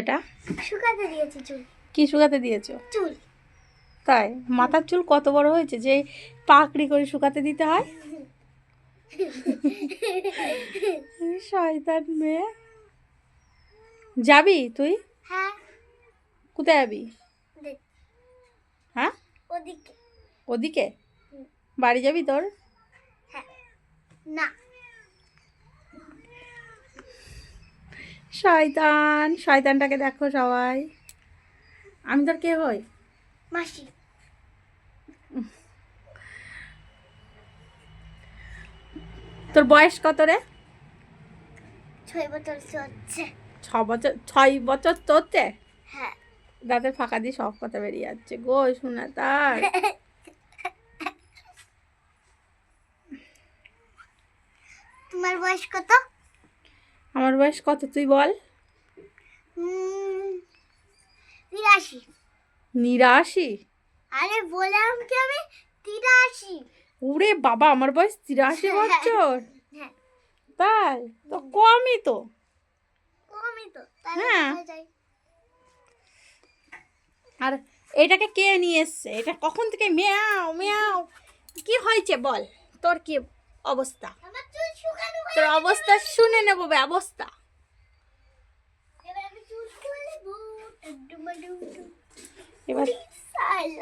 এটা শুকাতে দিয়েছি চুল। কি শুকাতে দিয়েছো? চুল। তাই? মাথার চুল কত বড় হয়েছে যে পাকড়ি করে শুকাতে দিতে হয়? শয়তান মেয়ে। যাবি তুই? হ্যাঁ। কোথায় যাবি? হ্যাঁ, ওদিকে। ওদিকে বাড়ি যাবি তোর? হ্যাঁ। না। শয়তান, শয়তানটাকে দেখো সবাই। আমি তোর কে হই? মাসি। তোর বয়স কত রে? 6 বছর চলছে। 6 বছর চলছে? হ্যাঁ। দাঁতের ফাঁকা দিয়ে সব কথা বেরিয়ে যাচ্ছে গো শোনা তার। তোমার বয়স কত? আমার বয়স কত তুই বল? 83। 89? আরে বললাম কি আমি 83। ওরে বাবা, আমার বয়স 83 বছর? হ্যাঁ। তাই তো কমই তো। কমই তো। তাহলে হ্যাঁ। হয়ে যায়। আর এটাকে কে নিয়ে এসছে? এটা কখন থেকে মিয়াও মিয়াও। কি হয়েছে বল? তোর কি অবস্থা? আমার চুল শুকানো হয়ে তোর অবস্থা শুনে নেব ব্যবস্থা। এবার আমি চুল খুলে নেব। এবার সালা